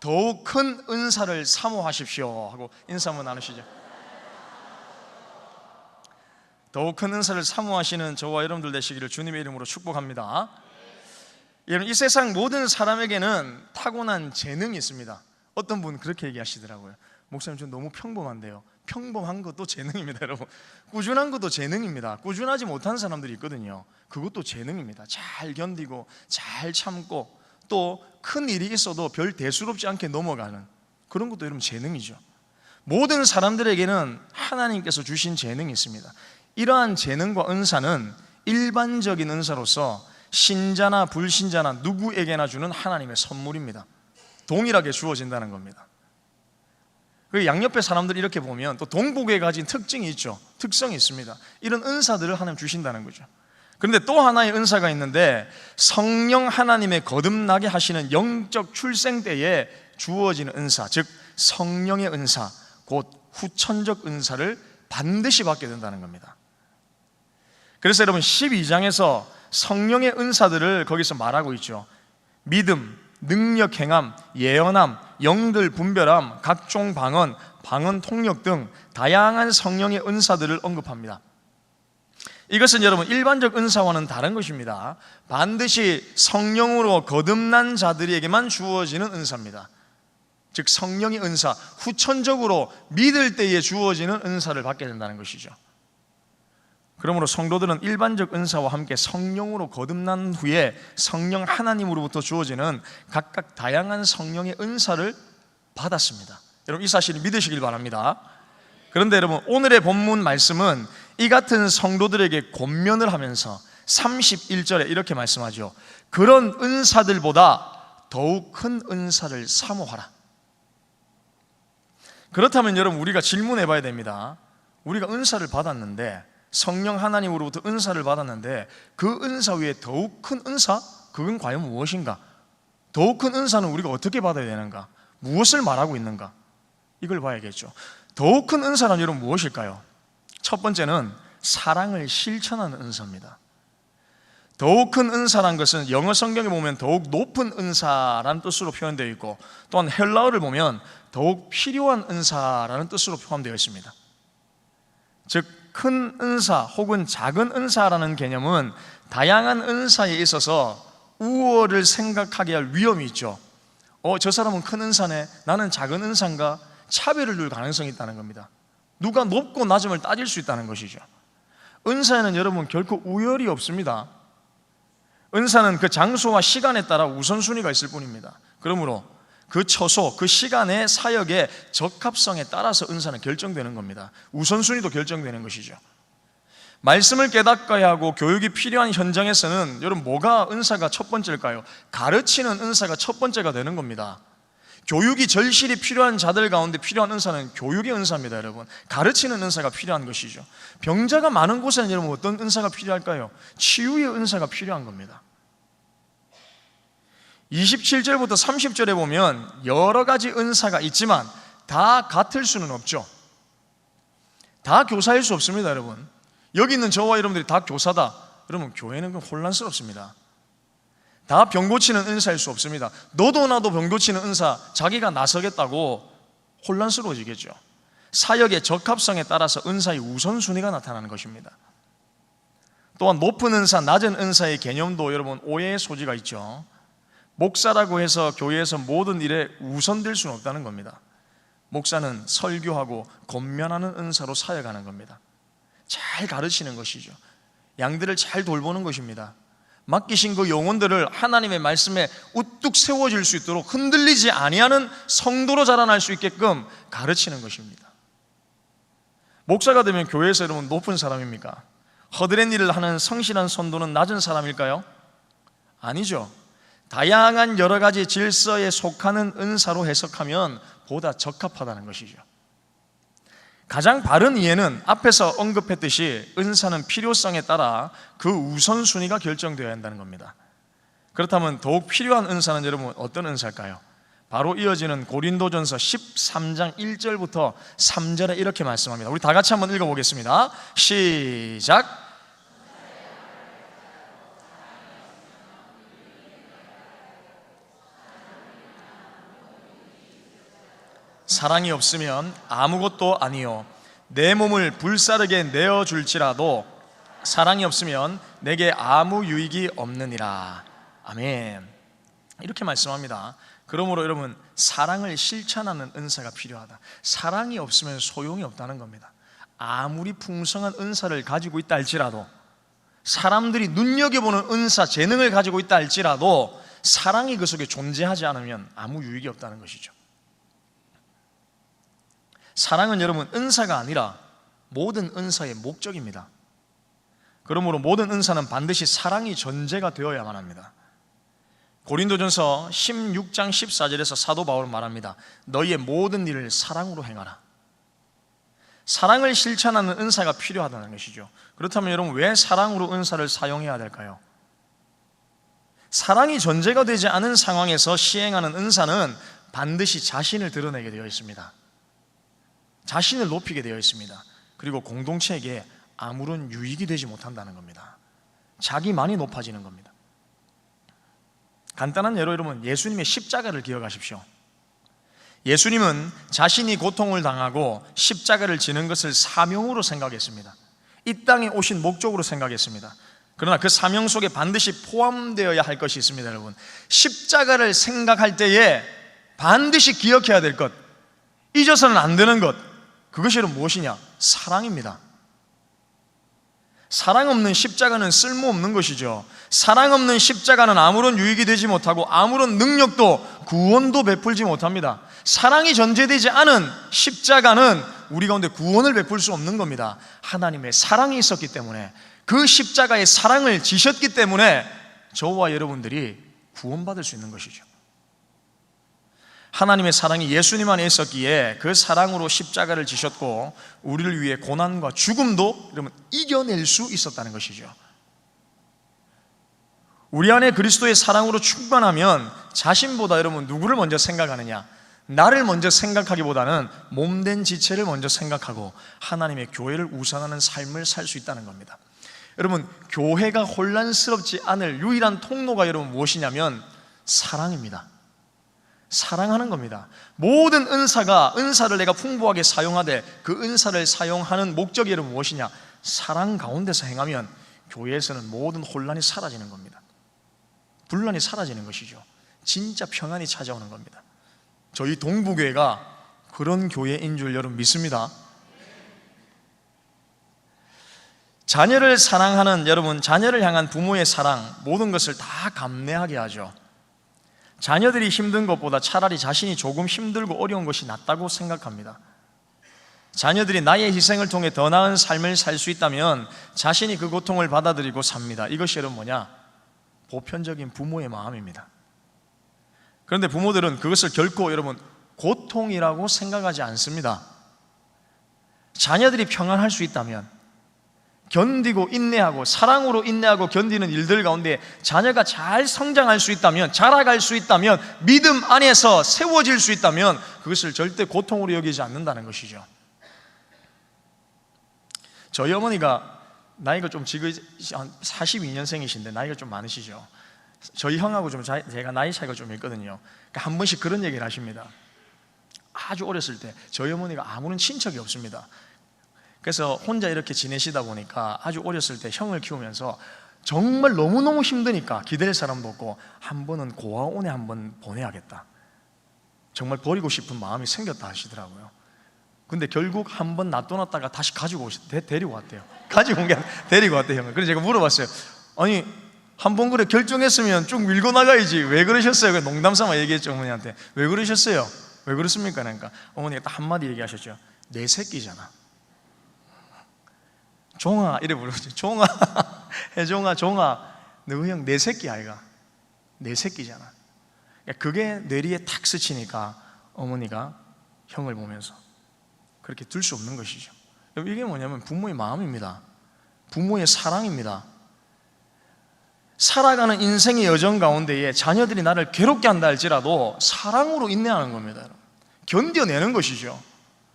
더욱 큰 은사를 사모하십시오 하고 인사 한번 나누시죠. 더욱 큰 은사를 사모하시는 저와 여러분들 되시기를 주님의 이름으로 축복합니다. 여러분, 이 세상 모든 사람에게는 타고난 재능이 있습니다. 어떤 분은 그렇게 얘기하시더라고요. 목사님, 저 너무 평범한데요. 평범한 것도 재능입니다, 여러분. 꾸준한 것도 재능입니다. 꾸준하지 못한 사람들이 있거든요. 그것도 재능입니다. 잘 견디고 잘 참고 또 큰 일이 있어도 별 대수롭지 않게 넘어가는 그런 것도 여러분 재능이죠. 모든 사람들에게는 하나님께서 주신 재능이 있습니다. 이러한 재능과 은사는 일반적인 은사로서 신자나 불신자나 누구에게나 주는 하나님의 선물입니다. 동일하게 주어진다는 겁니다. 그 양옆에 사람들이 이렇게 보면 또 동복에 가진 특징이 있죠. 특성이 있습니다. 이런 은사들을 하나님 주신다는 거죠. 그런데 또 하나의 은사가 있는데 성령 하나님의 거듭나게 하시는 영적 출생 때에 주어지는 은사, 즉 성령의 은사, 곧 후천적 은사를 반드시 받게 된다는 겁니다. 그래서 여러분 12장에서 성령의 은사들을 거기서 말하고 있죠. 믿음, 능력 행함, 예언함, 영들 분별함, 각종 방언, 방언 통역 등 다양한 성령의 은사들을 언급합니다. 이것은 여러분 일반적 은사와는 다른 것입니다. 반드시 성령으로 거듭난 자들에게만 주어지는 은사입니다. 즉 성령의 은사, 후천적으로 믿을 때에 주어지는 은사를 받게 된다는 것이죠. 그러므로 성도들은 일반적 은사와 함께 성령으로 거듭난 후에 성령 하나님으로부터 주어지는 각각 다양한 성령의 은사를 받았습니다. 여러분 이 사실을 믿으시길 바랍니다. 그런데 여러분 오늘의 본문 말씀은 이 같은 성도들에게 권면을 하면서 31절에 이렇게 말씀하죠. 그런 은사들보다 더욱 큰 은사를 사모하라. 그렇다면 여러분 우리가 질문해 봐야 됩니다. 우리가 은사를 받았는데, 성령 하나님으로부터 은사를 받았는데 그 은사 위에 더욱 큰 은사? 그건 과연 무엇인가? 더욱 큰 은사는 우리가 어떻게 받아야 되는가? 무엇을 말하고 있는가? 이걸 봐야겠죠. 더욱 큰 은사는 여러분 무엇일까요? 첫 번째는 사랑을 실천하는 은사입니다. 더욱 큰 은사란 것은 영어 성경에 보면 더욱 높은 은사라는 뜻으로 표현되어 있고, 또한 헬라어를 보면 더욱 필요한 은사라는 뜻으로 포함되어 있습니다. 즉 큰 은사 혹은 작은 은사라는 개념은 다양한 은사에 있어서 우월을 생각하게 할 위험이 있죠. 저 사람은 큰 은사네, 나는 작은 은사인가? 차별을 둘 가능성이 있다는 겁니다. 누가 높고 낮음을 따질 수 있다는 것이죠. 은사에는 여러분 결코 우열이 없습니다. 은사는 그 장소와 시간에 따라 우선순위가 있을 뿐입니다. 그러므로 그 처소, 그 시간의 사역의 적합성에 따라서 은사는 결정되는 겁니다. 우선순위도 결정되는 것이죠. 말씀을 깨닫게 하고 교육이 필요한 현장에서는 여러분 뭐가 은사가 첫 번째일까요? 가르치는 은사가 첫 번째가 되는 겁니다. 교육이 절실히 필요한 자들 가운데 필요한 은사는 교육의 은사입니다. 여러분 가르치는 은사가 필요한 것이죠. 병자가 많은 곳에는 여러분 어떤 은사가 필요할까요? 치유의 은사가 필요한 겁니다. 27절부터 30절에 보면 여러 가지 은사가 있지만 다 같을 수는 없죠. 다 교사일 수 없습니다. 여러분 여기 있는 저와 여러분들이 다 교사다, 여러분 교회는 혼란스럽습니다. 다 병 고치는 은사일 수 없습니다. 너도 나도 병 고치는 은사 자기가 나서겠다고 혼란스러워지겠죠. 사역의 적합성에 따라서 은사의 우선순위가 나타나는 것입니다. 또한 높은 은사, 낮은 은사의 개념도 여러분 오해의 소지가 있죠. 목사라고 해서 교회에서 모든 일에 우선될 수는 없다는 겁니다. 목사는 설교하고 권면하는 은사로 사역하는 겁니다. 잘 가르치는 것이죠. 양들을 잘 돌보는 것입니다. 맡기신 그 영혼들을 하나님의 말씀에 우뚝 세워질 수 있도록 흔들리지 아니하는 성도로 자라날 수 있게끔 가르치는 것입니다. 목사가 되면 교회에서 여러분 높은 사람입니까? 허드렛 일을 하는 성실한 성도는 낮은 사람일까요? 아니죠. 다양한 여러 가지 질서에 속하는 은사로 해석하면 보다 적합하다는 것이죠. 가장 바른 이해는 앞에서 언급했듯이 은사는 필요성에 따라 그 우선순위가 결정되어야 한다는 겁니다. 그렇다면 더욱 필요한 은사는 여러분 어떤 은사일까요? 바로 이어지는 고린도전서 13장 1절부터 3절에 이렇게 말씀합니다. 우리 다 같이 한번 읽어보겠습니다. 시작. 사랑이 없으면 아무것도 아니요 내 몸을 불사르게 내어줄지라도 사랑이 없으면 내게 아무 유익이 없느니라. 아멘. 이렇게 말씀합니다. 그러므로 여러분, 사랑을 실천하는 은사가 필요하다. 사랑이 없으면 소용이 없다는 겁니다. 아무리 풍성한 은사를 가지고 있다 할지라도, 사람들이 눈여겨보는 은사, 재능을 가지고 있다 할지라도 사랑이 그 속에 존재하지 않으면 아무 유익이 없다는 것이죠. 사랑은 여러분, 은사가 아니라 모든 은사의 목적입니다. 그러므로 모든 은사는 반드시 사랑이 전제가 되어야만 합니다. 고린도전서 16장 14절에서 사도 바울은 말합니다. 너희의 모든 일을 사랑으로 행하라. 사랑을 실천하는 은사가 필요하다는 것이죠. 그렇다면 여러분, 왜 사랑으로 은사를 사용해야 될까요? 사랑이 전제가 되지 않은 상황에서 시행하는 은사는 반드시 자신을 드러내게 되어 있습니다. 자신을 높이게 되어 있습니다. 그리고 공동체에게 아무런 유익이 되지 못한다는 겁니다. 자기만이 높아지는 겁니다. 간단한 예로 여러분, 예수님의 십자가를 기억하십시오. 예수님은 자신이 고통을 당하고 십자가를 지는 것을 사명으로 생각했습니다. 이 땅에 오신 목적으로 생각했습니다. 그러나 그 사명 속에 반드시 포함되어야 할 것이 있습니다. 여러분, 십자가를 생각할 때에 반드시 기억해야 될 것, 잊어서는 안 되는 것, 그것이 여러분 무엇이냐? 사랑입니다. 사랑 없는 십자가는 쓸모없는 것이죠. 사랑 없는 십자가는 아무런 유익이 되지 못하고 아무런 능력도 구원도 베풀지 못합니다. 사랑이 전제되지 않은 십자가는 우리 가운데 구원을 베풀 수 없는 겁니다. 하나님의 사랑이 있었기 때문에, 그 십자가의 사랑을 지셨기 때문에 저와 여러분들이 구원받을 수 있는 것이죠. 하나님의 사랑이 예수님 안에 있었기에 그 사랑으로 십자가를 지셨고 우리를 위해 고난과 죽음도 여러분 이겨낼 수 있었다는 것이죠. 우리 안에 그리스도의 사랑으로 충만하면 자신보다 여러분 누구를 먼저 생각하느냐? 나를 먼저 생각하기보다는 몸된 지체를 먼저 생각하고 하나님의 교회를 우선하는 삶을 살 수 있다는 겁니다. 여러분, 교회가 혼란스럽지 않을 유일한 통로가 여러분 무엇이냐면 사랑입니다. 사랑하는 겁니다. 모든 은사를 내가 풍부하게 사용하되 그 은사를 사용하는 목적이 여러분 무엇이냐? 사랑 가운데서 행하면 교회에서는 모든 혼란이 사라지는 겁니다. 분란이 사라지는 것이죠. 진짜 평안이 찾아오는 겁니다. 저희 동부교회가 그런 교회인 줄 여러분 믿습니다. 자녀를 사랑하는 여러분, 자녀를 향한 부모의 사랑, 모든 것을 다 감내하게 하죠. 자녀들이 힘든 것보다 차라리 자신이 조금 힘들고 어려운 것이 낫다고 생각합니다. 자녀들이 나의 희생을 통해 더 나은 삶을 살 수 있다면 자신이 그 고통을 받아들이고 삽니다. 이것이 여러분 뭐냐? 보편적인 부모의 마음입니다. 그런데 부모들은 그것을 결코 여러분 고통이라고 생각하지 않습니다. 자녀들이 평안할 수 있다면, 견디고 인내하고 사랑으로 인내하고 견디는 일들 가운데 자녀가 잘 성장할 수 있다면, 자라갈 수 있다면, 믿음 안에서 세워질 수 있다면 그것을 절대 고통으로 여기지 않는다는 것이죠. 저희 어머니가 나이가 좀 지금 한 42년생이신데 나이가 좀 많으시죠. 저희 형하고 좀 제가 나이 차이가 좀 있거든요. 그러니까 한 번씩 그런 얘기를 하십니다. 아주 어렸을 때 저희 어머니가 아무런 친척이 없습니다. 그래서 혼자 이렇게 지내시다 보니까 아주 어렸을 때 형을 키우면서 정말 너무너무 힘드니까 기댈 사람도 없고 한 번은 고아원에 한번 보내야겠다, 정말 버리고 싶은 마음이 생겼다 하시더라고요. 근데 결국 한 번 놔둬놨다가 다시 데리고 왔대요. 가지고 온 게 아니라 데리고 왔대요, 형을. 그래서 제가 물어봤어요. 아니, 한 번 그래 결정했으면 쭉 밀고 나가야지 왜 그러셨어요? 농담 삼아 얘기했죠, 어머니한테. 왜 그러셨어요? 왜 그렇습니까? 그러니까 어머니가 딱 한마디 얘기하셨죠. 내 새끼잖아. 종아, 이래 부르죠. 종아, 혜종아, 종아, 너 형 내 새끼 아이가? 내 새끼잖아. 그게 뇌리에 탁 스치니까 어머니가 형을 보면서 그렇게 둘 수 없는 것이죠. 이게 뭐냐면 부모의 마음입니다. 부모의 사랑입니다. 살아가는 인생의 여정 가운데에 자녀들이 나를 괴롭게 한다 할지라도 사랑으로 인내하는 겁니다. 견뎌내는 것이죠.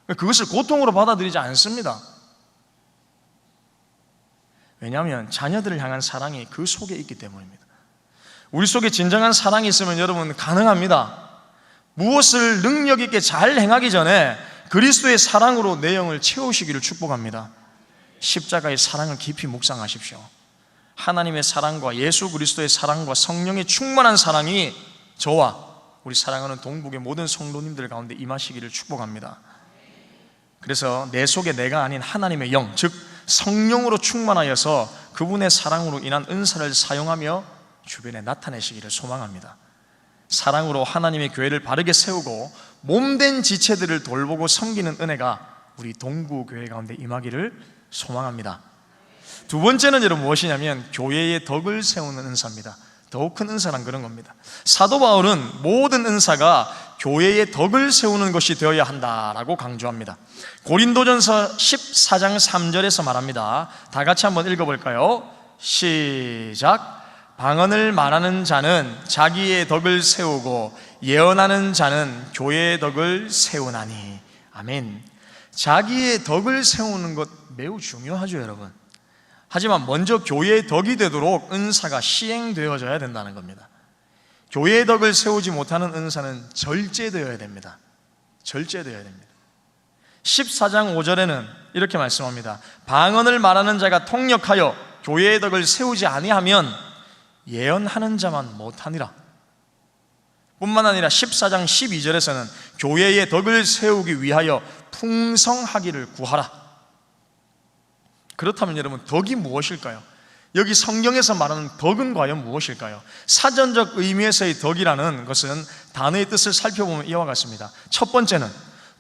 그것을 고통으로 받아들이지 않습니다. 왜냐하면 자녀들을 향한 사랑이 그 속에 있기 때문입니다. 우리 속에 진정한 사랑이 있으면 여러분 가능합니다. 무엇을 능력 있게 잘 행하기 전에 그리스도의 사랑으로 내 영을 채우시기를 축복합니다. 십자가의 사랑을 깊이 묵상하십시오. 하나님의 사랑과 예수 그리스도의 사랑과 성령의 충만한 사랑이 저와 우리 사랑하는 동북의 모든 성도님들 가운데 임하시기를 축복합니다. 그래서 내 속에 내가 아닌 하나님의 영, 즉 성령으로 충만하여서 그분의 사랑으로 인한 은사를 사용하며 주변에 나타내시기를 소망합니다. 사랑으로 하나님의 교회를 바르게 세우고 몸된 지체들을 돌보고 섬기는 은혜가 우리 동구교회 가운데 임하기를 소망합니다. 두 번째는 여러분 무엇이냐면 교회의 덕을 세우는 은사입니다. 더욱 큰 은사란 그런 겁니다. 사도 바울은 모든 은사가 교회의 덕을 세우는 것이 되어야 한다라고 강조합니다. 고린도전서 14장 3절에서 말합니다. 다 같이 한번 읽어볼까요? 시작. 방언을 말하는 자는 자기의 덕을 세우고 예언하는 자는 교회의 덕을 세우나니. 아멘. 자기의 덕을 세우는 것 매우 중요하죠, 여러분. 하지만 먼저 교회의 덕이 되도록 은사가 시행되어져야 된다는 겁니다. 교회의 덕을 세우지 못하는 은사는 절제되어야 됩니다. 절제되어야 됩니다. 14장 5절에는 이렇게 말씀합니다. 방언을 말하는 자가 통역하여 교회의 덕을 세우지 아니하면 예언하는 자만 못하니라. 뿐만 아니라 14장 12절에서는 교회의 덕을 세우기 위하여 풍성하기를 구하라. 그렇다면 여러분, 덕이 무엇일까요? 여기 성경에서 말하는 덕은 과연 무엇일까요? 사전적 의미에서의 덕이라는 것은 단어의 뜻을 살펴보면 이와 같습니다. 첫 번째는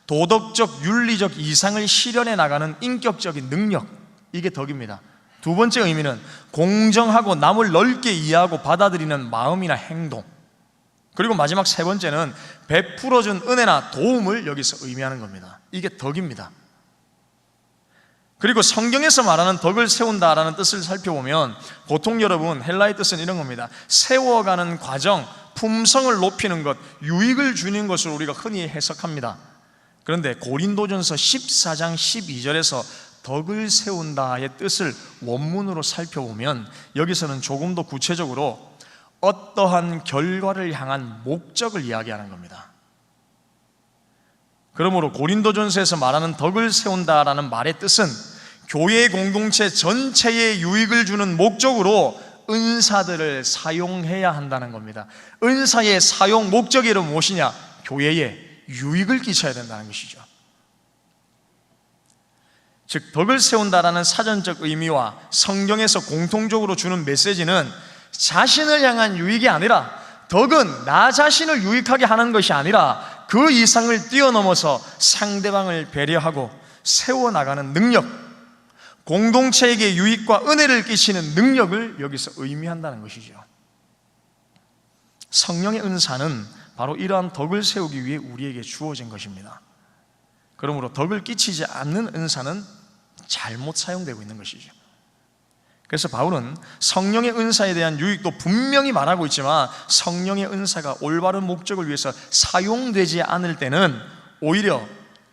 도덕적, 윤리적 이상을 실현해 나가는 인격적인 능력, 이게 덕입니다. 두 번째 의미는 공정하고 남을 넓게 이해하고 받아들이는 마음이나 행동. 그리고 마지막 세 번째는 베풀어준 은혜나 도움을 여기서 의미하는 겁니다. 이게 덕입니다. 그리고 성경에서 말하는 덕을 세운다라는 뜻을 살펴보면 보통 여러분 헬라의 뜻은 이런 겁니다. 세워가는 과정, 품성을 높이는 것, 유익을 주는 것을 우리가 흔히 해석합니다. 그런데 고린도전서 14장 12절에서 덕을 세운다의 뜻을 원문으로 살펴보면 여기서는 조금 더 구체적으로 어떠한 결과를 향한 목적을 이야기하는 겁니다. 그러므로 고린도전서에서 말하는 덕을 세운다라는 말의 뜻은 교회 공동체 전체에 유익을 주는 목적으로 은사들을 사용해야 한다는 겁니다. 은사의 사용 목적이 무엇이냐? 교회에 유익을 끼쳐야 된다는 것이죠. 즉 덕을 세운다라는 사전적 의미와 성경에서 공통적으로 주는 메시지는 자신을 향한 유익이 아니라 덕은 나 자신을 유익하게 하는 것이 아니라 그 이상을 뛰어넘어서 상대방을 배려하고 세워나가는 능력, 공동체에게 유익과 은혜를 끼치는 능력을 여기서 의미한다는 것이죠. 성령의 은사는 바로 이러한 덕을 세우기 위해 우리에게 주어진 것입니다. 그러므로 덕을 끼치지 않는 은사는 잘못 사용되고 있는 것이죠. 그래서 바울은 성령의 은사에 대한 유익도 분명히 말하고 있지만 성령의 은사가 올바른 목적을 위해서 사용되지 않을 때는 오히려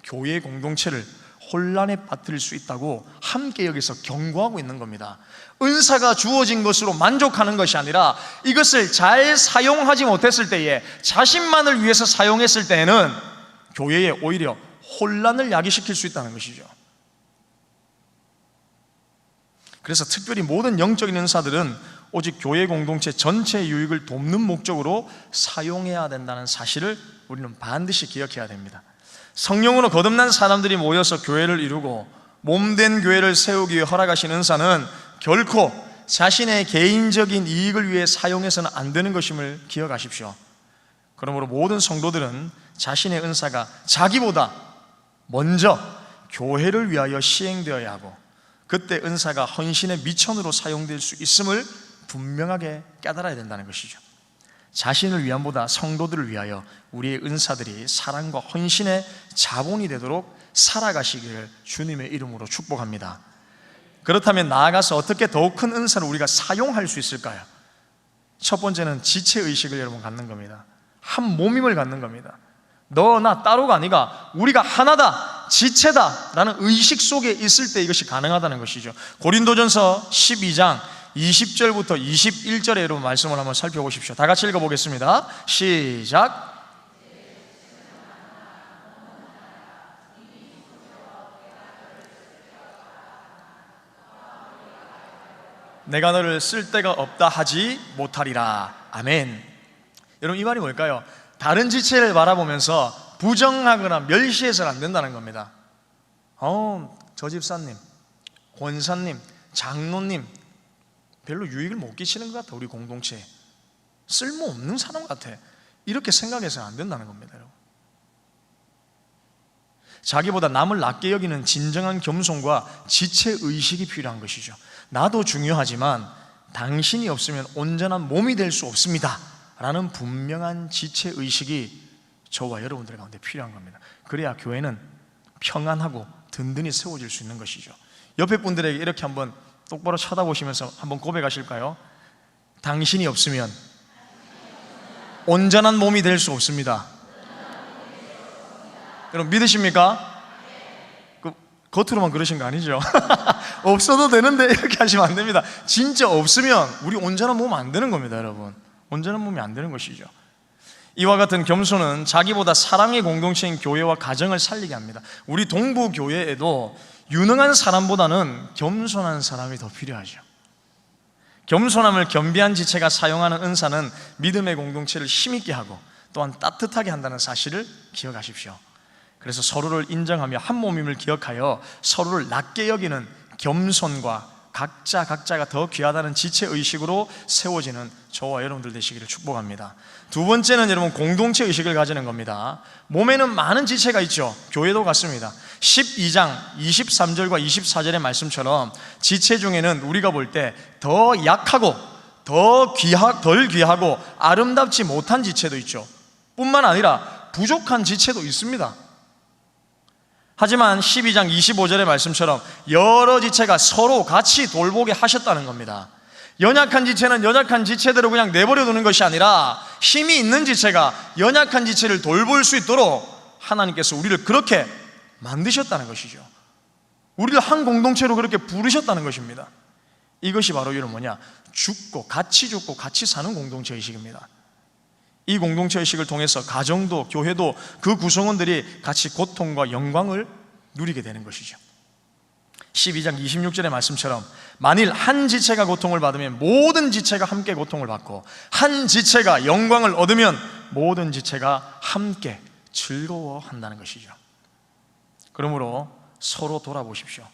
교회 공동체를 혼란에 빠뜨릴 수 있다고 함께 여기서 경고하고 있는 겁니다. 은사가 주어진 것으로 만족하는 것이 아니라 이것을 잘 사용하지 못했을 때에 자신만을 위해서 사용했을 때에는 교회에 오히려 혼란을 야기시킬 수 있다는 것이죠. 그래서 특별히 모든 영적인 은사들은 오직 교회 공동체 전체의 유익을 돕는 목적으로 사용해야 된다는 사실을 우리는 반드시 기억해야 됩니다. 성령으로 거듭난 사람들이 모여서 교회를 이루고 몸된 교회를 세우기 위해 허락하신 은사는 결코 자신의 개인적인 이익을 위해 사용해서는 안 되는 것임을 기억하십시오. 그러므로 모든 성도들은 자신의 은사가 자기보다 먼저 교회를 위하여 시행되어야 하고 그때 은사가 헌신의 미천으로 사용될 수 있음을 분명하게 깨달아야 된다는 것이죠. 자신을 위함보다 성도들을 위하여 우리의 은사들이 사랑과 헌신의 자본이 되도록 살아가시기를 주님의 이름으로 축복합니다. 그렇다면 나아가서 어떻게 더욱 큰 은사를 우리가 사용할 수 있을까요? 첫 번째는 지체의식을 여러분 갖는 겁니다. 한 몸임을 갖는 겁니다. 너 나 따로가 아니라 우리가 하나다, 지체다 라는 의식 속에 있을 때 이것이 가능하다는 것이죠. 고린도전서 12장 20절부터 21절에 여러분 말씀을 한번 살펴보십시오. 다 같이 읽어보겠습니다. 시작. 내가 너를 쓸 데가 없다 하지 못하리라. 아멘. 여러분, 이 말이 뭘까요? 다른 지체를 바라보면서 부정하거나 멸시해서는 안 된다는 겁니다. 저 집사님, 권사님, 장로님 별로 유익을 못 끼치는 것 같아. 우리 공동체에 쓸모없는 사람 같아. 이렇게 생각해서는 안 된다는 겁니다. 여러분, 자기보다 남을 낮게 여기는 진정한 겸손과 지체의식이 필요한 것이죠. 나도 중요하지만 당신이 없으면 온전한 몸이 될 수 없습니다 라는 분명한 지체의식이 저와 여러분들 가운데 필요한 겁니다. 그래야 교회는 평안하고 든든히 세워질 수 있는 것이죠. 옆에 분들에게 이렇게 한번 똑바로 쳐다보시면서 한번 고백하실까요? 당신이 없으면 온전한 몸이 될 수 없습니다. 여러분, 믿으십니까? 겉으로만 그러신 거 아니죠? 없어도 되는데 이렇게 하시면 안 됩니다. 진짜 없으면 우리 온전한 몸 안 되는 겁니다. 여러분, 온전한 몸이 안 되는 것이죠. 이와 같은 겸손은 자기보다 사랑의 공동체인 교회와 가정을 살리게 합니다. 우리 동부 교회에도 유능한 사람보다는 겸손한 사람이 더 필요하죠. 겸손함을 겸비한 지체가 사용하는 은사는 믿음의 공동체를 힘있게 하고 또한 따뜻하게 한다는 사실을 기억하십시오. 그래서 서로를 인정하며 한 몸임을 기억하여 서로를 낮게 여기는 겸손과 각자가 더 귀하다는 지체의식으로 세워지는 저와 여러분들 되시기를 축복합니다. 두 번째는 여러분, 공동체 의식을 가지는 겁니다. 몸에는 많은 지체가 있죠. 교회도 같습니다. 12장 23절과 24절의 말씀처럼 지체 중에는 우리가 볼 때 더 약하고 덜 귀하고 아름답지 못한 지체도 있죠. 뿐만 아니라 부족한 지체도 있습니다. 하지만 12장 25절의 말씀처럼 여러 지체가 서로 같이 돌보게 하셨다는 겁니다. 연약한 지체는 연약한 지체대로 그냥 내버려 두는 것이 아니라 힘이 있는 지체가 연약한 지체를 돌볼 수 있도록 하나님께서 우리를 그렇게 만드셨다는 것이죠. 우리를 한 공동체로 그렇게 부르셨다는 것입니다. 이것이 바로 이런 뭐냐? 죽고 같이 사는 공동체 의식입니다. 이 공동체 의식을 통해서 가정도 교회도 그 구성원들이 같이 고통과 영광을 누리게 되는 것이죠. 12장 26절의 말씀처럼 만일 한 지체가 고통을 받으면 모든 지체가 함께 고통을 받고 한 지체가 영광을 얻으면 모든 지체가 함께 즐거워한다는 것이죠. 그러므로 서로 돌아보십시오.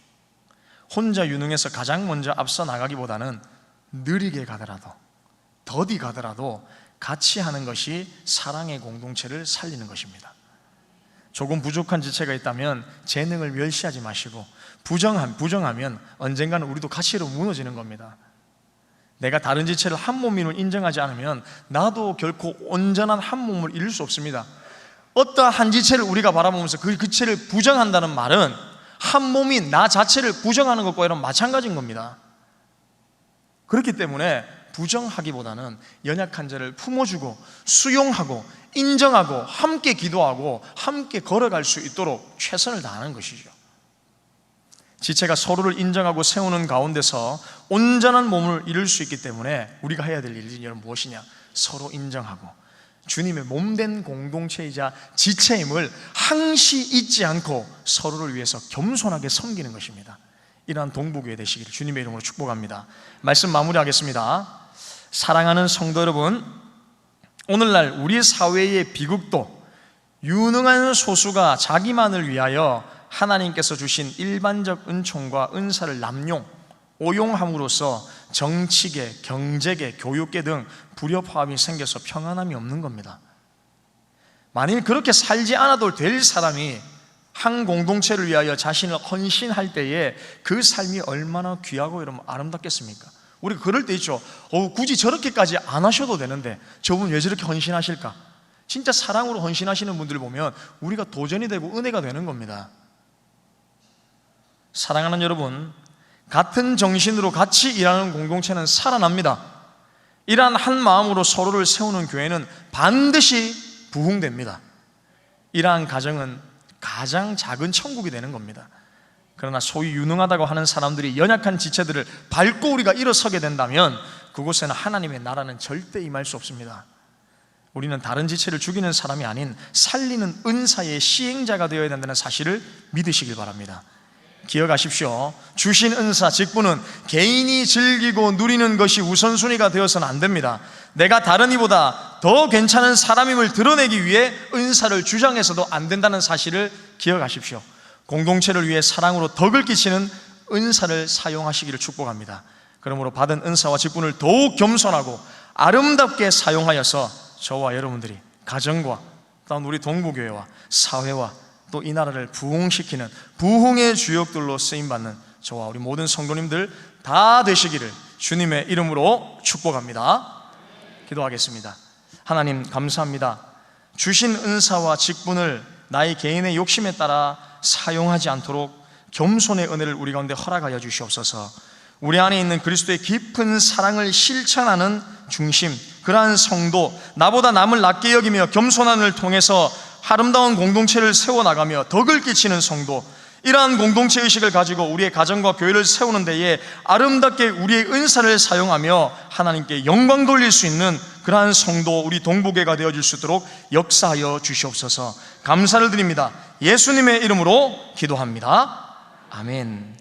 혼자 유능해서 가장 먼저 앞서 나가기보다는 느리게 가더라도 더디 가더라도 같이 하는 것이 사랑의 공동체를 살리는 것입니다. 조금 부족한 지체가 있다면 재능을 멸시하지 마시고 부정하면 언젠가는 우리도 가치로 무너지는 겁니다. 내가 다른 지체를 한 몸임을 인정하지 않으면 나도 결코 온전한 한 몸을 이룰 수 없습니다. 어떠한 지체를 우리가 바라보면서 그 지체를 부정한다는 말은 한 몸인 나 자체를 부정하는 것과 이런 마찬가지인 겁니다. 그렇기 때문에 부정하기보다는 연약한 자를 품어주고 수용하고 인정하고 함께 기도하고 함께 걸어갈 수 있도록 최선을 다하는 것이죠. 지체가 서로를 인정하고 세우는 가운데서 온전한 몸을 이룰 수 있기 때문에 우리가 해야 될 일이 무엇이냐? 서로 인정하고 주님의 몸된 공동체이자 지체임을 항시 잊지 않고 서로를 위해서 겸손하게 섬기는 것입니다. 이러한 동부교회 되시기를 주님의 이름으로 축복합니다. 말씀 마무리하겠습니다. 사랑하는 성도 여러분, 오늘날 우리 사회의 비극도 유능한 소수가 자기만을 위하여 하나님께서 주신 일반적 은총과 은사를 남용, 오용함으로써 정치계, 경제계, 교육계 등 불협화음이 생겨서 평안함이 없는 겁니다. 만일 그렇게 살지 않아도 될 사람이 한 공동체를 위하여 자신을 헌신할 때에 그 삶이 얼마나 귀하고 여러분 아름답겠습니까? 우리가 그럴 때 있죠. 굳이 저렇게까지 안 하셔도 되는데 저분 왜 저렇게 헌신하실까? 진짜 사랑으로 헌신하시는 분들 보면 우리가 도전이 되고 은혜가 되는 겁니다. 사랑하는 여러분, 같은 정신으로 같이 일하는 공동체는 살아납니다. 이러한 한 마음으로 서로를 세우는 교회는 반드시 부흥됩니다. 이러한 가정은 가장 작은 천국이 되는 겁니다. 그러나 소위 유능하다고 하는 사람들이 연약한 지체들을 밟고 우리가 일어서게 된다면 그곳에는 하나님의 나라는 절대 임할 수 없습니다. 우리는 다른 지체를 죽이는 사람이 아닌 살리는 은사의 시행자가 되어야 된다는 사실을 믿으시길 바랍니다. 기억하십시오. 주신 은사, 직분은 개인이 즐기고 누리는 것이 우선순위가 되어서는 안 됩니다. 내가 다른 이보다 더 괜찮은 사람임을 드러내기 위해 은사를 주장해서도 안 된다는 사실을 기억하십시오. 공동체를 위해 사랑으로 덕을 끼치는 은사를 사용하시기를 축복합니다. 그러므로 받은 은사와 직분을 더욱 겸손하고 아름답게 사용하여서 저와 여러분들이 가정과 또한 우리 동부교회와 사회와 또 이 나라를 부흥시키는 부흥의 주역들로 쓰임받는 저와 우리 모든 성도님들 다 되시기를 주님의 이름으로 축복합니다. 기도하겠습니다. 하나님 감사합니다. 주신 은사와 직분을 나의 개인의 욕심에 따라 사용하지 않도록 겸손의 은혜를 우리 가운데 허락하여 주시옵소서. 우리 안에 있는 그리스도의 깊은 사랑을 실천하는 중심, 그러한 성도, 나보다 남을 낮게 여기며 겸손함을 통해서 아름다운 공동체를 세워나가며 덕을 끼치는 성도, 이러한 공동체 의식을 가지고 우리의 가정과 교회를 세우는 데에 아름답게 우리의 은사를 사용하며 하나님께 영광 돌릴 수 있는 그러한 성도, 우리 동부교회가 되어줄 수 있도록 역사하여 주시옵소서. 감사를 드립니다. 예수님의 이름으로 기도합니다. 아멘.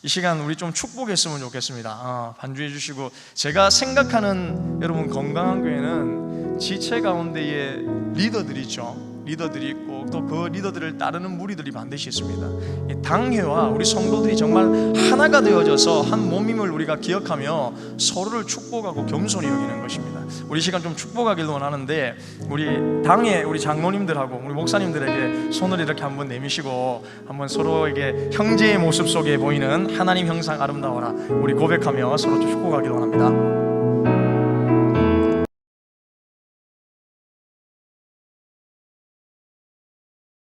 이 시간 우리 좀 축복했으면 좋겠습니다. 반주해 주시고, 제가 생각하는 여러분 건강한 교회는 지체 가운데에 리더들이 있죠. 리더들이 있고 또 그 리더들을 따르는 무리들이 반드시 있습니다. 이 당회와 우리 성도들이 정말 하나가 되어져서 한 몸임을 우리가 기억하며 서로를 축복하고 겸손히 여기는 것입니다. 우리 시간 좀 축복하길 원하는데, 우리 당회 우리 장로님들하고 우리 목사님들에게 손을 이렇게 한번 내미시고 한번 서로에게 형제의 모습 속에 보이는 하나님 형상 아름다워라 우리 고백하며 서로 좀 축복하길 원합니다.